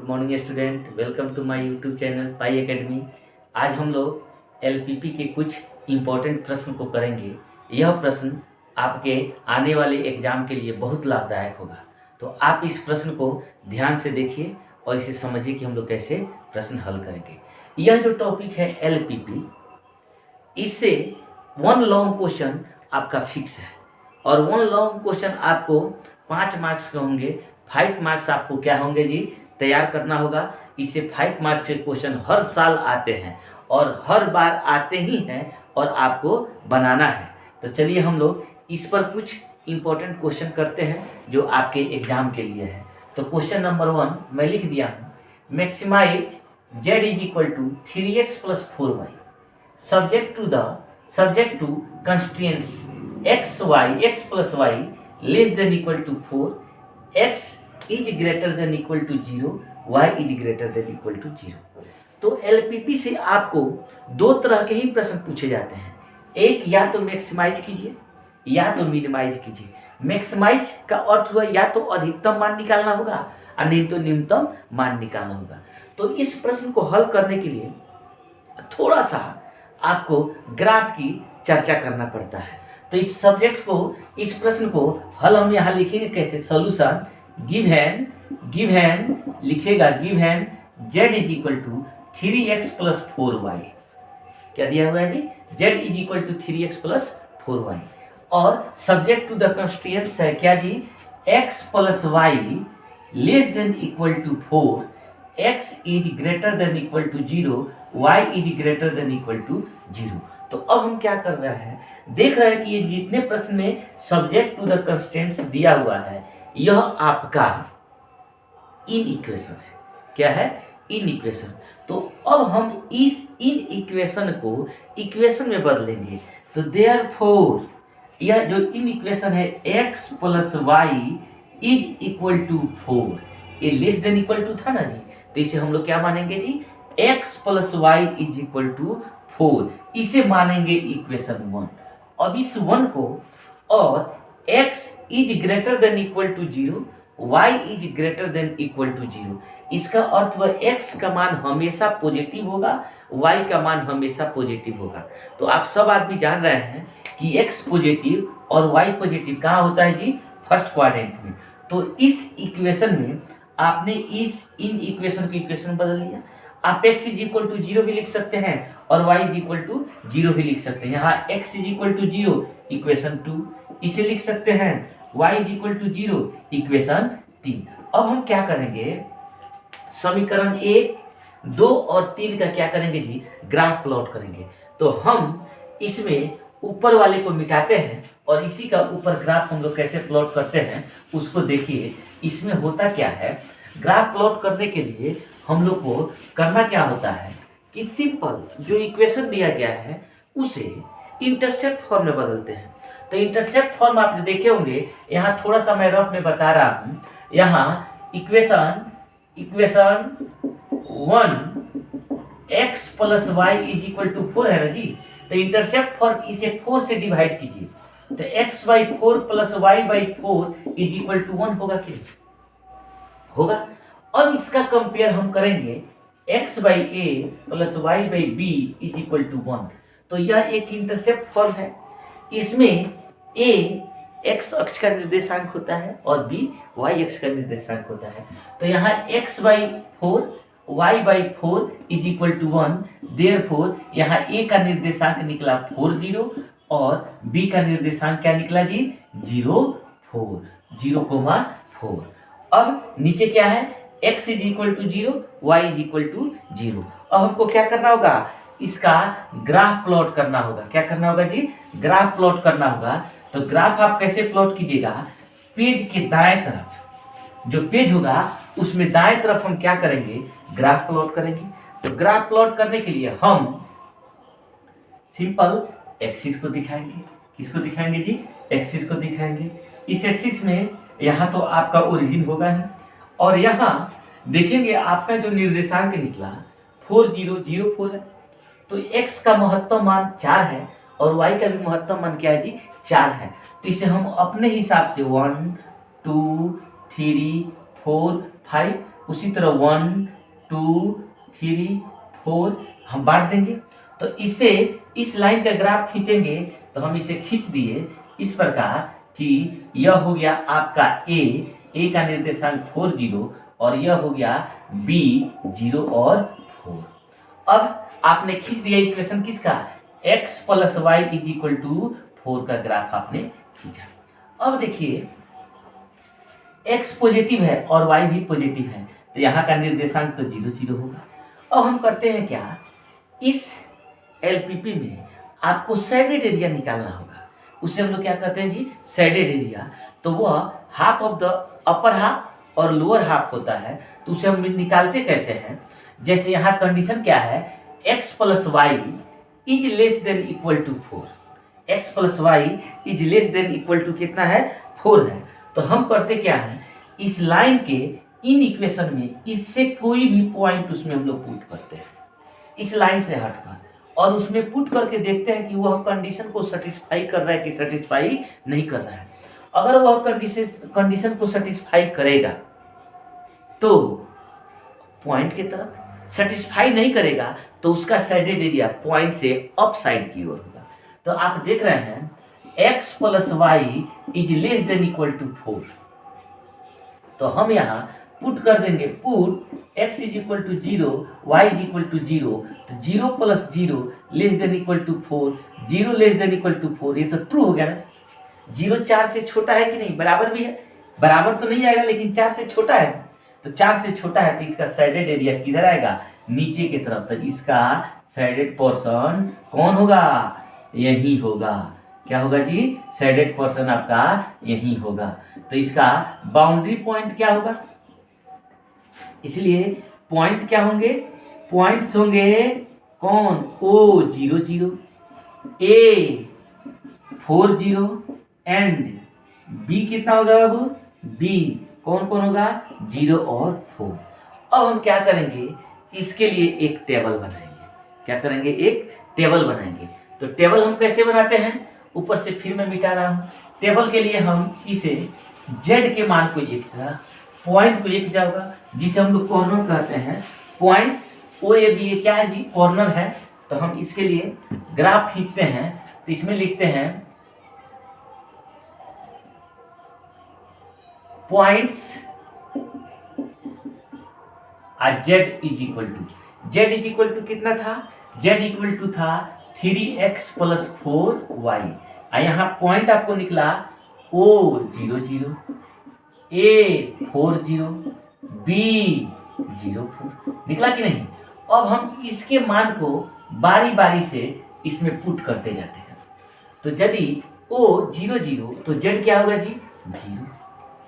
Good morning student, welcome to my YouTube channel Pi Academy. आज हम लोग LPP के कुछ इम्पोर्टेंट प्रश्न को करेंगे। यह प्रश्न आपके आने वाले एग्जाम के लिए बहुत लाभदायक होगा, तो आप इस प्रश्न को ध्यान से देखिए और इसे समझिए कि हम लोग कैसे प्रश्न हल करेंगे। यह जो टॉपिक है एलपीपी, इससे वन लॉन्ग क्वेश्चन आपका फिक्स है और वन लॉन्ग क्वेश्चन आपको 5 मार्क्स के होंगे। 5 मार्क्स आपको क्या होंगे जी, तैयार करना होगा। इससे 5 मार्क्स के क्वेश्चन हर साल आते हैं और हर बार आते ही हैं और आपको बनाना है। तो चलिए हम लोग इस पर कुछ इम्पोर्टेंट क्वेश्चन करते हैं जो आपके एग्जाम के लिए है। तो क्वेश्चन नंबर 1 मैं लिख दिया हूँ, maximise z is equal to 3x plus 4y subject to constraints x plus y less than equal to 4, x is greater than equal to 0, y is greater than equal to 0। तो LPP से आपको दो तरह के ही प्रश्न पूछे जाते हैं। एक, या तो मैक्सिमाइज कीजिए या तो मिनिमाइज कीजिए। मैक्सिमाइज का अर्थ हुआ या तो अधिकतम मान निकालना होगा और नहीं तो न्यूनतम मान निकालना होगा। तो इस प्रश्न को हल करने के लिए थोड़ा सा आपको ग्राफ की चर्चा करना पड़ता है। तो इस सब्जेक्ट को, इस प्रश्न को हल हम यहाँ लिखेंगे कैसे, सॉल्यूशन गिवन लिखेगा, given z is equal to 3x plus 4y। क्या दिया हुआ है जी, z is equal to 3x plus 4y और सब्जेक्ट टू द कंस्ट्रेंट्स है क्या जी, x plus y less than equal to 4, x is greater than equal to 0, y is greater than equal to 0। तो अब हम क्या कर रहे हैं, देख रहे हैं कि ये जितने प्रश्न में सब्जेक्ट टू द कंस्ट्रेंट्स दिया हुआ है यह आपका इन इक्वेशन है। क्या है, इन इक्वेशन। तो अब हम इस इन इक्वेशन को इक्वेशन में बदलेंगे। तो देयरफॉर यह जो इन इक्वेशन है x plus y is equal to 4, ये लेस देन इक्वल टू था ना जी, तो इसे हम लोग क्या मानेंगे जी, x plus y is equal to 4, इसे मानेंगे इक्वेशन 1। अब इस 1 को और x is greater than equal to 0, y is greater than equal to 0, इसका अर्थ हुआ x का मान हमेशा पॉजिटिव होगा, y का मान हमेशा पॉजिटिव होगा। तो आप सब आदमी जान रहे हैं कि x पॉजिटिव और y पॉजिटिव कहाँ होता है जी, फर्स्ट क्वाड्रेंट में। तो इस इक्वेशन में आपने इस इन इक्वेशन को इक्वेशन बदल दिया। आप x इज इक्वल टू 0 भी लिख सकते हैं और y इज इक्वल टू 0 भी लिख सकते हैं। यहाँ x is equal to 0 equation 2 इसे लिख सकते हैं, y is equal to 0 equation 3। अब हम क्या करेंगे, समीकरण 1, 2 और 3 का क्या करेंगे जी, ग्राफ प्लॉट करेंगे। तो हम इसमें ऊपर वाले को मिटाते हैं और इसी का ऊपर ग्राफ हम लोग कैसे प्लॉट करते हैं उसको देखिए। इसमें होता क्या है, ग्राफ प्लॉट करने के लिए हम लोग को करना क्या होता है कि सिंपल जो इक्वेशन दिया गया है उसे इंटरसेप्ट फॉर्म में बदलते हैं। तो इंटरसेप्ट फॉर्म आप देखे होंगे, यहाँ थोड़ा सा मैं रफ में बता रहा हूँ। यहाँ equation 1 x plus y is equal to 4 है ना जी, तो इंटरसेप्ट फॉर्म इसे 4 से डिवाइड कीजिए। तो x by 4 plus y by 4 is equal to 1 होगा क्या, होगा। अब इसका कंपेयर हम करेंगे x by a plus y by b is equal to 1। तो यह एक इंटरसेप्ट फॉर्म है। इसमें a x अक्ष का निर्देशांक होता है और b y अक्ष का निर्देशांक होता है। तो यहाँ x by 4 y by 4 is equal to 1, therefore यहाँ a का निर्देशांक निकला 4 0 और b का निर्देशांक क्या निकला जी, 0 4। अब नीचे क्या है, x is equal to 0, y is equal to 0। अब हमको क्या करना होगा, इसका ग्राफ प्लॉट करना होगा। क्या करना होगा जी, ग्राफ प्लॉट करना होगा। तो ग्राफ आप कैसे प्लॉट कीजिएगा, पेज के दाएं तरफ जो पेज होगा उसमें दाएं तरफ हम क्या करेंगे, ग्राफ प्लॉट करेंगे। तो ग्राफ प्लॉट करने के लिए हम सिंपल एक्सिस को दिखाएंगे। किसको दिखाएंगे जी, एक्सिस को दिखाएंगे। इस एक्सिस में यहाँ तो आपका ओरिजिन होगा ही और यहाँ देखेंगे आपका जो निर्देशांक निकला 4 0 0 4 है। तो x का महत्तम मान 4 है और y का भी महत्तम मान क्या है जी, 4 है। तो इसे हम अपने हिसाब से 1 2 3 4 5 उसी तरह 1 2 3 4 हम बांट देंगे। तो इससे इस लाइन का ग्राफ खींचेंगे तो हम इसे खींच दिए इस प्रकार कि यह हो गया आपका ए का निर्देशांक 4 0 और यह हो गया बी 0 और 4। अब आपने खींच दिया इक्वेशन किसका, x plus y is equal to 4 का ग्राफ आपने खींचा। अब देखिए x पॉजिटिव है और y भी पॉजिटिव है तो यहाँ का निर्देशांक तो 0 0 होगा। अब हम करते हैं क्या, इस एलपीपी में आपको शेडेड एरिया निकालना होगा। उसे हम लोग क्या कहते हैं जी, शेडेड एरिया। तो वह half of the upper half और लोअर हाफ होता है। तो उसे हम निकालते कैसे हैं, जैसे यहाँ कंडीशन क्या है, x plus y is less than equal to 4। X plus y is less than equal to कितना है, 4 है। तो हम करते क्या है, इस लाइन के इन इक्वेशन में इससे कोई भी पॉइंट उसमें हम लोग पुट करते हैं इस लाइन से हटकर, और उसमें पुट करके देखते हैं कि वह कंडीशन को सेटिस्फाई कर रहा है कि सेटिस्फाई नहीं कर रहा है। अगर वह कंडीशन को सेटिस्फाई करेगा तो पॉइंट की तरफ, सेटिस्फाई नहीं करेगा तो उसका शेडेड एरिया पॉइंट से अप साइड की ओर होगा। तो आप देख रहे हैं x plus y is less than equal to 4। तो हम यहाँ पुट कर देंगे, put x is equal to 0 y is equal to 0। तो 0 plus 0 less than equal to 4, 0 less than equal to 4, ये तो ट्रू हो गया ना। 0 4 से छोटा है कि नहीं, बराबर भी है, बराबर तो नहीं आएगा लेकिन 4 से छोटा है। तो 4 से छोटा है तो इसका शेडेड एरिया किधर आएगा, नीचे की तरफ। तो इसका शेडेड पोर्शन कौन होगा, यही होगा। क्या होगा जी, शेडेड पोर्शन आपका यही होगा। तो इसका बाउंड्री पॉइंट क्या होगा, इसलिए पॉइंट क्या होंगे, पॉइंट्स होंगे कौन, O 0 0, A 4 0 एंड B कितना होगा बाबू, B कौन कौन होगा, 0 और 4। अब हम क्या करेंगे, इसके लिए एक टेबल बनाएंगे। क्या करेंगे, एक टेबल बनाएंगे। तो टेबल हम कैसे बनाते हैं, ऊपर से फिर मैं मिटा रहा हूँ। टेबल के लिए हम इसे z के मान को एक जगह, पॉइंट को एक जगह होगा जिसे हम लोग कॉर्नर कहते हैं। पॉइंट्स ओ ए बी, ये क्या है जी, कॉर्नर है। तो हम इसके लिए ग्राफ खींचते हैं। तो इसमें लिखते हैं points z is equal to, z is equal to कितना था, जेड इक्वल टू था 3x प्लस 4y। यहाँ पॉइंट आपको निकला O 0 0, A 4 0, B 0 4, निकला कि नहीं। अब हम इसके मान को बारी बारी से इसमें पुट करते जाते हैं। तो यदि O 0 0 तो Z क्या होगा जी, 0।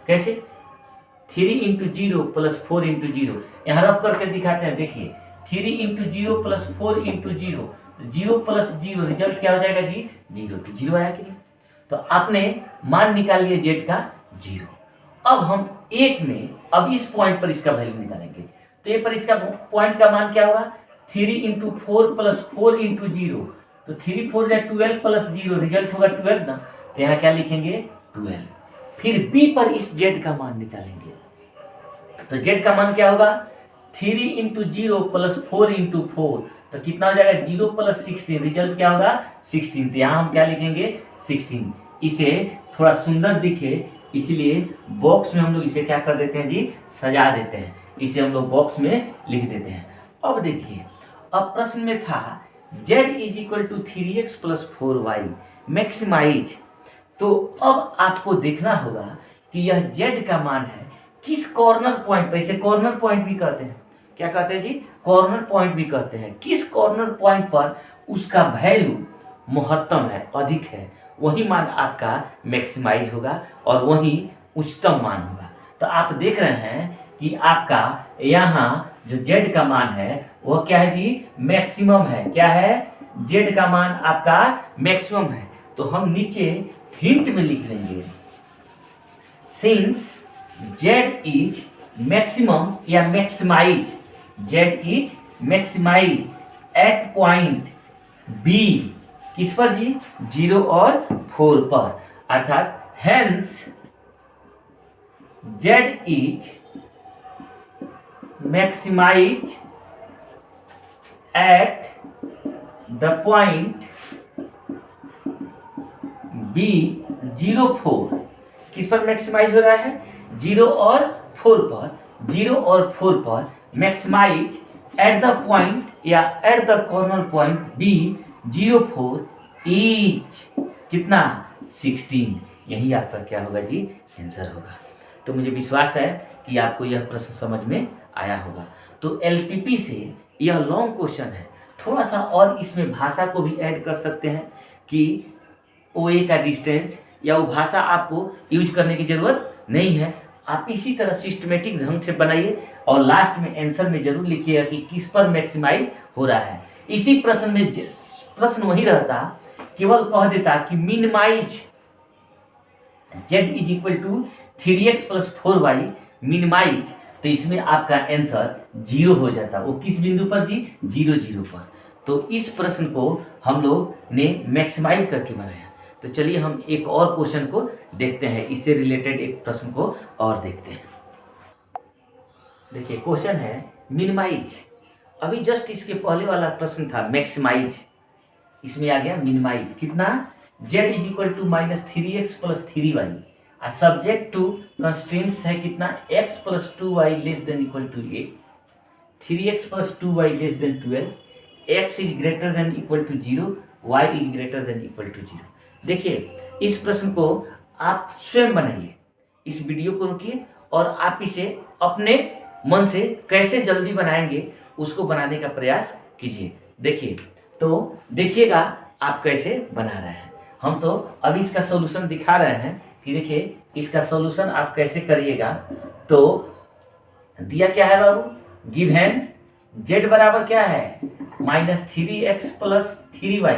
कैसे, 3 इंटू 0 प्लस 4 इंटू 0, यहाँ रफ करके दिखाते हैं। देखिए 3 into 0 plus 4 into 0, 0 plus 0 result क्या हो जाएगा जी, 0। तो 0 आया कि नहीं। तो आपने मान निकाल लिया जेड का 0। अब हम एक में, अब इस पॉइंट पर इसका वैल्यू निकालेंगे। तो ये पर इसका पॉइंट का मान क्या होगा, 3 इंटू 4 प्लस 4 इंटू 0, तो 3 4 या 12 प्लस 0 रिजल्ट होगा 12 ना। तो यहाँ क्या लिखेंगे, 12। फिर बी पर इस जेड का मान निकालेंगे। तो जेड का मान क्या होगा, 3 इंटू 0 प्लस 4 इंटू 4, तो कितना हो जाएगा, 0 प्लस 16, रिजल्ट क्या होगा 16। तो यहाँ हम क्या लिखेंगे 16। इसे थोड़ा सुंदर दिखे इसलिए बॉक्स में हम लोग इसे क्या कर देते हैं जी, सजा देते हैं। इसे हम लोग बॉक्स में लिख देते हैं। अब देखिए, अब प्रश्न में था z is equal to 3x plus 4y maximise. तो अब आपको देखना होगा कि यह z का मान है किस कॉर्नर पॉइंट पर, इसे कॉर्नर पॉइंट भी कहते हैं। क्या कहते हैं जी, कॉर्नर पॉइंट भी कहते हैं। किस कॉर्नर पॉइंट पर उसका वैल्यू महत्तम है, अधिक है, वही मान आपका मैक्सिमाइज होगा और वही उच्चतम मान होगा। तो आप देख रहे हैं कि आपका यहाँ जो z का मान है वह क्या है जी, मैक्सिमम है। क्या है, z का मान आपका मैक्सिमम है। तो हम नीचे हिंट में लिख लेंगे, सिंस z इज मैक्सिमम या maximise, z is maximise at point b, किस पर जी, 0 और 4 पर, अर्थात hence z is maximise at the point b 0 4। किस पर मैक्सिमाइज हो रहा है? 0 और 4 पर। 0 और 4 पर मैक्सिमाइज एट द पॉइंट या at the corner point b 0 4 इज कितना? 16। यही आपका क्या होगा जी? आंसर होगा। तो मुझे विश्वास है कि आपको यह प्रश्न समझ में आया होगा। तो एलपीपी से यह लॉन्ग क्वेश्चन है, थोड़ा सा और इसमें भाषा को भी ऐड कर सकते हैं कि ओए का डिस्टेंस या वो भाषा आपको यूज करने की ज़रूरत नहीं है। आप इसी तरह सिस्टमेटिक ढंग से बनाइए और लास्ट में आंसर में जरूर लिखिएगा कि किस पर मैक्सिमाइज हो रहा है। इसी प्रश्न में प्रश्न वही रहता, केवल कह देता कि minimize z is equal to 3x plus 4y minimize, तो इसमें आपका आंसर 0 हो जाता। वो किस बिंदु पर जी? 0 0 पर। तो इस प्रश्न को हम लोग ने मैक्सिमाइज करके बनाया। तो चलिए हम एक और क्वेश्चन को देखते हैं, इससे रिलेटेड एक प्रश्न को और देखते हैं। देखिए क्वेश्चन है मिनिमाइज। अभी जस्ट इसके पहले वाला प्रश्न था मैक्सिमाइज, इसमें आ गया मिनिमाइज। कितना? z is equal to -3x plus 3y और सब्जेक्ट टू कंस्ट्रेंट्स है कितना? x plus 2y less than equal to 8, 3x plus 2y less than 12, x is greater than equal to 0, y is greater than equal to 0। देखिए इस प्रश्न को आप स्वयं बनाइए, इस वीडियो को रोकिए और आप इसे अपने मन से कैसे जल्दी बनाएंगे उसको बनाने का प्रयास कीजिए। देखिए तो देखिएगा आप कैसे बना रहे हैं। हम तो अभी इसका सॉल्यूशन दिखा रहे हैं कि देखिए इसका सॉल्यूशन आप कैसे करिएगा। तो दिया क्या है बाबू? गिवन z बराबर क्या है? -3x plus 3y।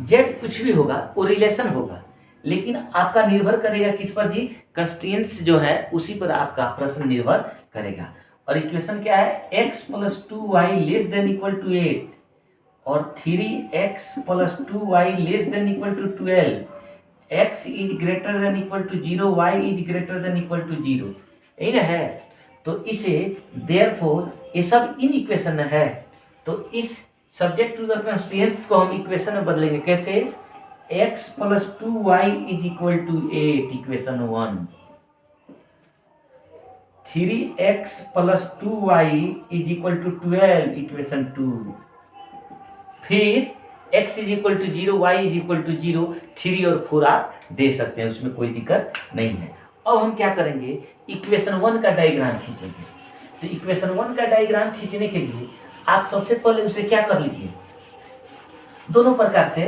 z कुछ भी होगा वो रिलेशन होगा, लेकिन आपका निर्भर करेगा किस पर जी? कंस्ट्रेंट्स जो है उसी पर आपका प्रश्न निर्भर करेगा। और इक्वेशन क्या है? x plus 2y less than equal to 8 और 3x plus 2y less than equal to 12, x is greater than equal to 0, y is greater than equal to 0। यही ना है। तो इसे देयरफॉर ये सब इन इक्वेशन है। तो इस सब्जेक्ट टू द कंस्ट्रेंट्स को हम इक्वेशन में बदलेंगे कैसे? x plus 2y is equal to 8 equation 1, 3x plus 2y is equal to 12 equation 2, फिर x is equal to 0, y is equal to 0, 3 और 4 आप दे सकते हैं, उसमें कोई दिक्कत नहीं है। अब हम क्या करेंगे? इक्वेशन 1 का डायग्राम खींचेंगे। तो इक्वेशन 1 का डायग्राम खींचने के लिए आप सबसे पहले उसे क्या कर लीजिए? दोनों प्रकार से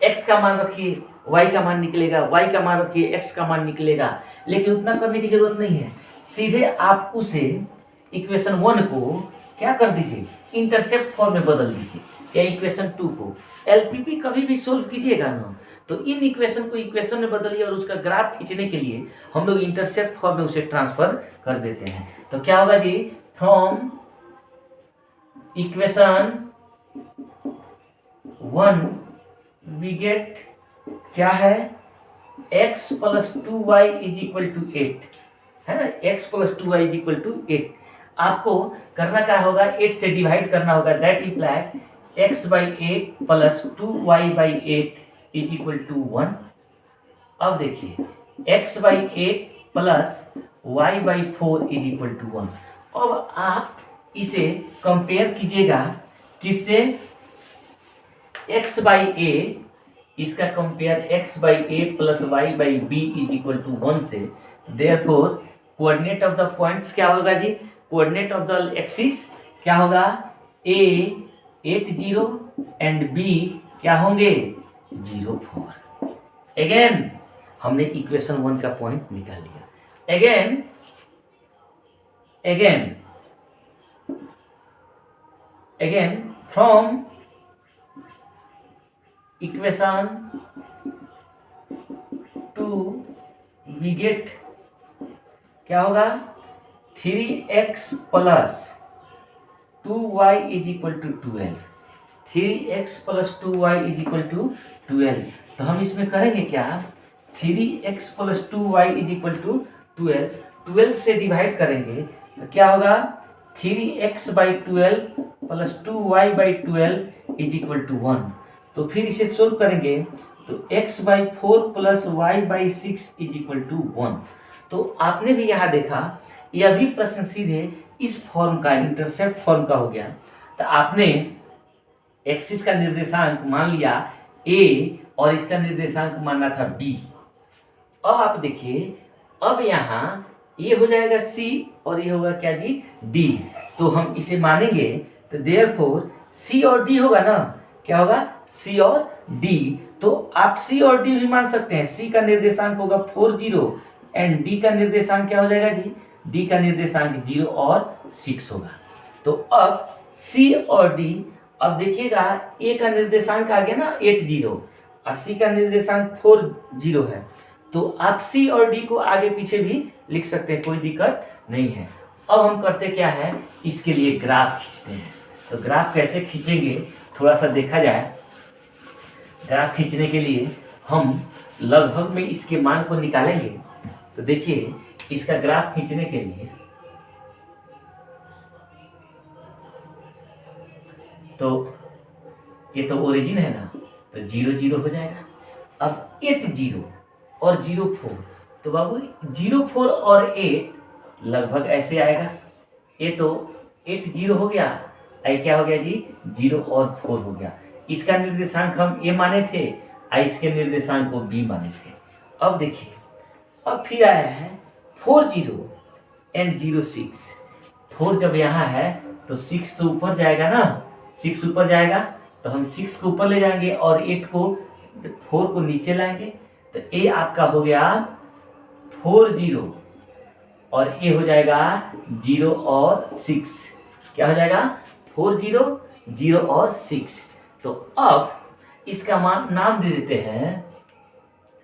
x का मान रखिए, y का मान निकलेगा, y का मान रखिए, x का मान निकलेगा। लेकिन उतना करने की जरूरत नहीं है, सीधे आप उसे इक्वेशन 1 को क्या कर दीजिए? इंटरसेप्ट फॉर्म में बदल दीजिए, या इक्वेशन 2 को। एलपीपी कभी भी सोल्व कीजिएगा ना, तो इन इक्वेशन को इक्वेशन में बदलिए और उसका ग्राफ खींचने के लिए हम लोग इंटरसेप्ट फॉर्म में उसे ट्रांसफर कर देते हैं। तो क्या होगा जी? फ्रॉम इक्वेशन 1 वी गेट क्या है? x plus 2y is equal to 8 है ना, x plus 2y is equal to 8। आपको करना क्या होगा? 8 से डिवाइड करना होगा, that imply x by 8 plus 2y by 8 is equal to 1। अब देखिए x by 8 plus y by 4 is equal to 1। अब आप इसे कंपेयर कीजिएगा किससे? x बाई a, इसका compare x by a plus y by b is equal to 1 से। Therefore coordinate of the points क्या होगा जी? कोऑर्डिनेट ऑफ द एक्सिस क्या होगा? a 8 0 एंड b क्या होंगे? 0 4। अगेन हमने इक्वेशन 1 का पॉइंट निकाल लिया। Again from equation 2 we get क्या होगा? 3x plus 2y is equal to 12, 3x plus 2y is equal to 12। तो हम इसमें करेंगे क्या? 3x plus 2y is equal to 12, 12 से डिवाइड करेंगे तो क्या होगा? 3x/12 plus 2y/12 is equal to 1। तो फिर इसे सोल्व करेंगे तो x/4 plus y/6 is equal to 1। तो आपने भी यहाँ देखा, यह भी प्रश्न सीधे इस फॉर्म का, इंटरसेप्ट फॉर्म का हो गया। तो आपने एक्सिस का निर्देशांक मान लिया a और इसका निर्देशांक मानना था b। अब आप देखिए, अब यहाँ ये हो जाएगा c और ये होगा क्या जी, d। तो हम इसे मानेंगे तो देयरफॉर c और d होगा ना, क्या होगा, c और d। तो आप c और d भी मान सकते हैं। c का निर्देशांक होगा 4 0 एंड d का निर्देशांक क्या हो जाएगा जी, d का निर्देशांक 0 और 6 होगा। तो अब c और d, अब देखिएगा a का निर्देशांक आ गया ना 8 0 और c का निर्देशांक 4 0 है। तो आप c और d को आगे पीछे भी लिख सकते हैं, कोई दिक्कत नहीं है। अब हम करते क्या है, इसके लिए ग्राफ खींचते हैं। तो ग्राफ कैसे खींचेंगे थोड़ा सा देखा जाए। ग्राफ खींचने के लिए हम लगभग में इसके मान को निकालेंगे। तो देखिए, इसका ग्राफ खींचने के लिए तो ये तो ओरिजिन है ना, तो 0 0 हो जाएगा। अब 8 0 और 0 4, तो बाबू 0 4 और 8 लगभग ऐसे आएगा। ये तो 8 0 हो गया, ये क्या हो गया जी, 0 और 4 हो गया। इसका निर्देशांक हम ए माने थे, इसके निर्देशांक को बी माने थे। अब देखिए, अब फिर आया है 4 0 एंड 0 6। 4 जब यहाँ है तो 6 तो ऊपर जाएगा ना, 6 ऊपर जाएगा तो हम 6 को ऊपर ले जाएंगे और 8 को 4 को नीचे लाएंगे। तो ए आपका हो गया 4 0 और ए हो जाएगा 0 और 6। क्या हो जाएगा, 4 0 0 और 6। तो अब इसका नाम दे देते हैं।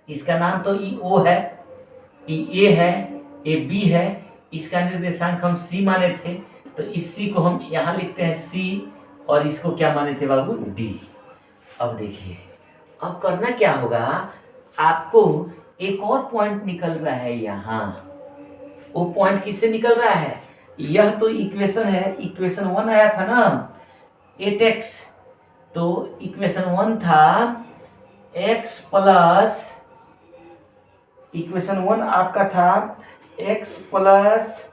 इसका नाम तो ई ओ है, ई ए है, ए बी है। इसका निर्देशांक हम सी माने थे, तो इस सी को हम यहाँ लिखते हैं सी और इसको क्या माने थे बाबू, डी। अब देखिए, अब करना क्या होगा, आपको एक और पॉइंट निकल रहा है यहाँ। वो पॉइंट किससे निकल रहा है, यह तो इक्वेशन है, इक्वेशन 1 आया था ना 8x। तो इक्वेशन 1 था x प्लस, इक्वेशन 1 आपका था x प्लस,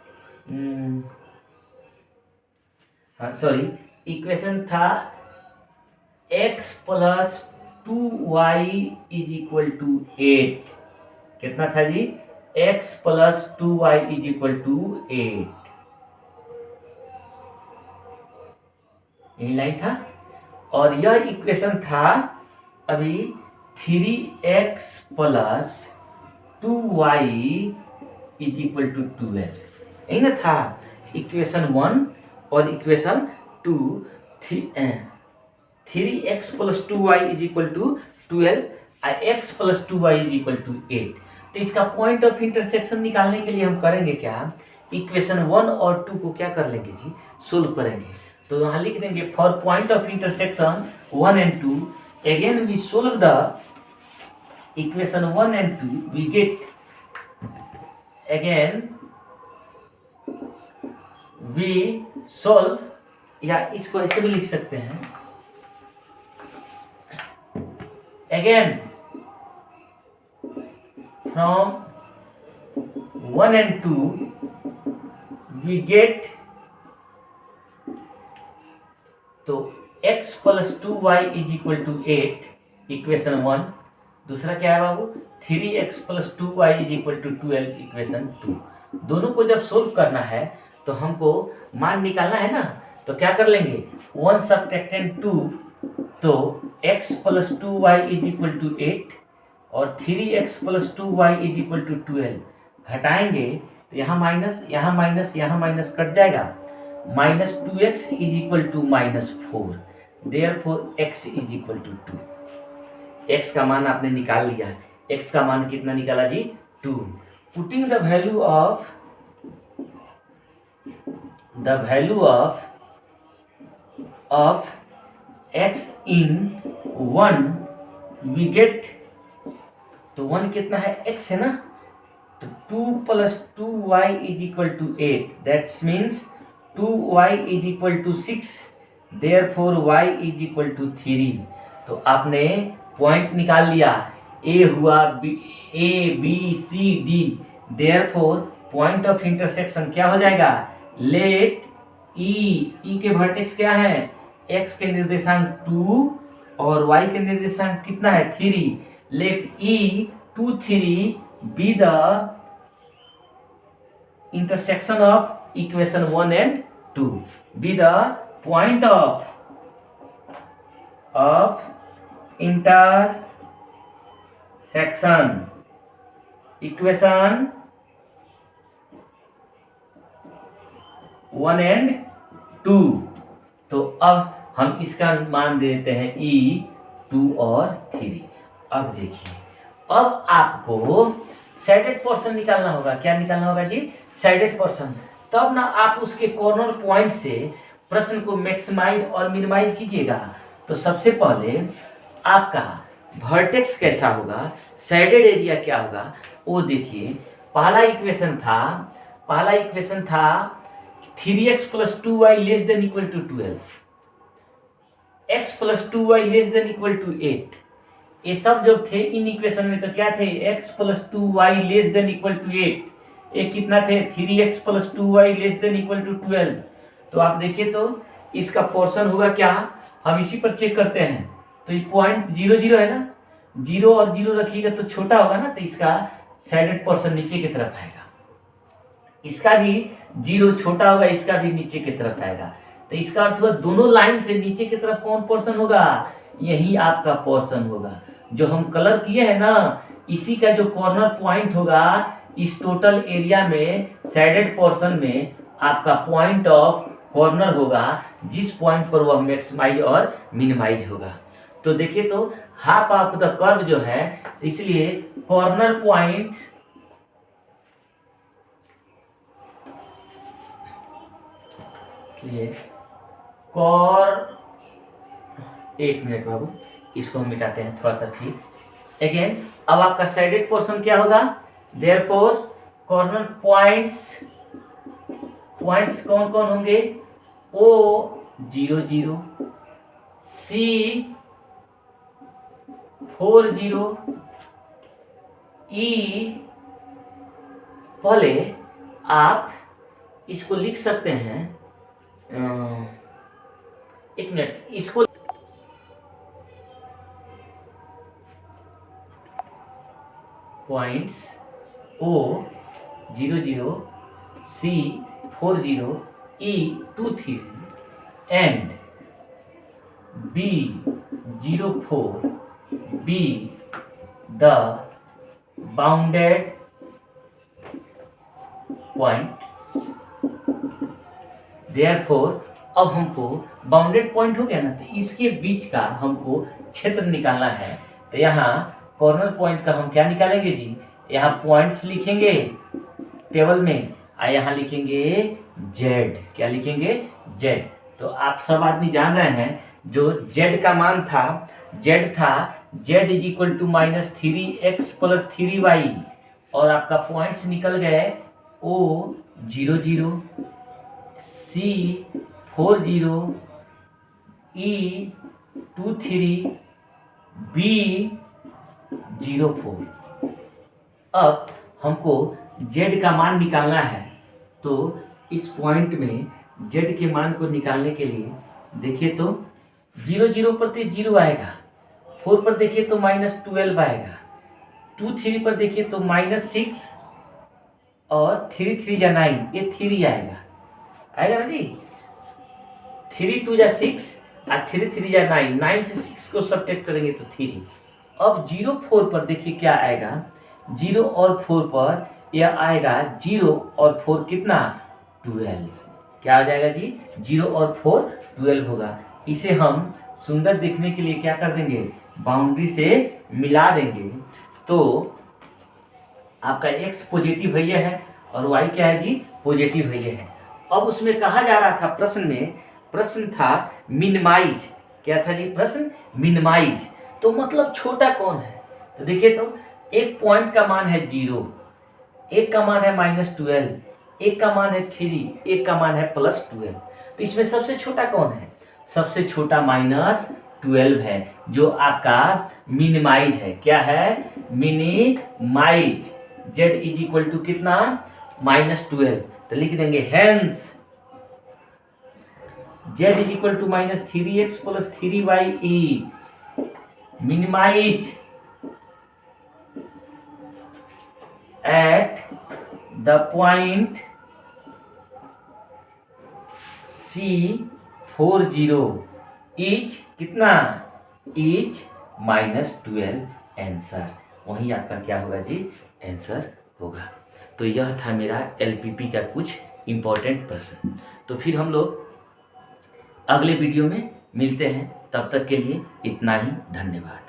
सॉरी, इक्वेशन था x plus 2y is equal to 8। कितना था जी, x plus 2y is equal to 8। यही लाइन था। और यह इक्वेशन था अभी 3x plus 2y is equal to 12। यही ना था इक्वेशन 1 और equation 2। 3x plus 2y is equal to 12 और x plus 2y is equal to 8। तो इसका पॉइंट ऑफ इंटरसेक्शन निकालने के लिए हम करेंगे क्या, इक्वेशन 1 और 2 को क्या कर लेंगे जी, सोल्व करेंगे। तो यहाँ लिख देंगे for point of intersection 1 and 2, again we solve the equation 1 and 2, we get again we solve, या इसको ऐसे भी लिख सकते हैं, again from 1 and 2 we get, तो x plus 2y is equal to 8 equation 1। दूसरा क्या है बाबू, 3x plus 2y is equal to 12 equation 2। दोनों को जब सोल्व करना है तो हमको मान निकालना है ना, तो क्या कर लेंगे, 1 सबट्रैक्टेंड 2, तो x plus 2y is equal to 8 और 3x plus 2y is equal to 12 घटाएंगे तो यहाँ माइनस, यहाँ माइनस, यहाँ माइनस कट जाएगा, minus 2x is equal to minus 4, therefore x is equal to 2। x का मान आपने निकाल लिया, x का मान कितना निकाला जी, 2। Putting the value of x in 1 we get, तो 1 कितना है, x है ना, तो 2 plus 2y is equal to 8, that's means 2y is equal to 6, therefore y is equal to 3। तो आपने पॉइंट निकाल लिया, ए हुआ A B C D, therefore point of intersection क्या हो जाएगा, लेट ई के वर्टेक्स क्या है, x के निर्देशांक 2 और y के निर्देशांक कितना है 3, let E 2 3 be the intersection of equation 1 and 2, be the point of intersection equation 1 and 2। तो अब हम इसका मान देते हैं e 2 और 3। अब देखिए, अब आपको साइडेड पोर्शन निकालना होगा। क्या निकालना होगा जी, साइडेड पोर्शन। तब ना आप उसके कॉर्नर पॉइंट से प्रश्न को मैक्सिमाइज और मिनिमाइज कीजिएगा। तो सबसे पहले आपका वर्टेक्स कैसा होगा, साइडेड एरिया क्या होगा वो देखिए। पहला इक्वेशन था 3x + 2y less than equal to 12, x + 2y less than equal to 8। ये सब जब थे इन इक्वेशन में तो क्या थे, x + 2y less than equal to 8। ये कितना थे, 3x + 2y less than equal to 12। तो आप देखिए तो इसका पोर्शन होगा क्या, हम इसी पर चेक करते हैं। तो ये पॉइंट 0 0 है ना, 0 और 0 रखिएगा तो छोटा होगा ना, तो इसका साइडेड पोर्शन नीचे की तरफ आएगा। इसका भी 0 छोटा होगा, इसका भी नीचे की तरफ आएगा। तो इसका अर्थ हुआ दोनों लाइन से नीचे की तरफ कौन पोर्शन होगा, यही आपका पोर्शन होगा। जो हम कलर किए हैं ना, इसी का जो कॉर्नर पॉइंट होगा इस टोटल एरिया में, साइडेड पोर्शन में आपका पॉइंट ऑफ कॉर्नर होगा, जिस पॉइंट पर वह मैक्सिमाइज और मिनिमाइज होगा। तो देखिए तो हाफ ऑफ द कर्व जो है, इसलिए कॉर्नर पॉइंट एक मिनट बाबू, इसको हम मिटाते हैं थोड़ा सा फिर अगेन। अब आपका साइडेड पोर्शन क्या होगा, देयरफॉर कॉर्नर पॉइंट्स कौन कौन होंगे, O 0 0, C 4 0, E। पहले आप इसको लिख सकते हैं, एक मिनट, इसको points O 0 0, C 4 0, E 2 3 and B 0 4 be the bounded point। Therefore अब हमको बाउंडेड पॉइंट हो गया ना, तो इसके बीच का हमको क्षेत्र निकालना है। तो यहाँ कॉर्नर पॉइंट का हम क्या निकालेंगे जी, यहाँ पॉइंट्स लिखेंगे टेबल में, और यहाँ लिखेंगे जेड। क्या लिखेंगे, जेड। तो आप सब आदमी जान रहे हैं जो जेड का मान था, जेड था Z is equal to -3x + 3y, और आपका पॉइंट्स निकल गए O 0 0, C 4 0, E 2 3, B 0 4। अब हमको z का मान निकालना है। तो इस पॉइंट में z के मान को निकालने के लिए देखिए तो 0 0 पर तो 0 आएगा, 4 पर देखिए तो -12 आएगा, 2 3 पर देखिए तो -6, और 3 3 या 9, ये 3 आएगा ना जी। 3 2 या 6 और 3 3 या 9, 9 से 6 को सब्ट्रैक्ट करेंगे तो 3। अब 0 4 पर देखिए क्या आएगा, 0 और 4 पर यह आएगा 0 और 4 कितना 12। क्या आ जाएगा जी, 0 और 4 12 होगा। इसे हम सुंदर दिखने के लिए क्या कर देंगे, बाउंड्री से मिला देंगे। तो आपका x पॉजिटिव है है और y क्या है जी, पॉजिटिव है है। अब उसमें कहा जा रहा था प्रश्न था मिनिमाइज। क्या था जी प्रश्न, मिनिमाइज। तो मतलब छोटा कौन है, तो देखिए तो एक पॉइंट का मान है 0, एक का मान है -12, एक का मान है 3, एक का मान है +12, तो इसमें सबसे छोटा कौन है? सबसे छोटा -12 है, जो आपका मिनिमाइज है। क्या है? Minimise. z is equal to कितना? -12। तो लिख देंगे hence z is equal to -3x + 3y is minimise at the point C40 is कितना? Is -12 answer. वही आपका क्या होगा जी? आंसर होगा। तो यह था मेरा LPP का कुछ इम्पोर्टेंट प्रश्न। तो फिर हम लोग अगले वीडियो में मिलते हैं, तब तक के लिए इतना ही। धन्यवाद।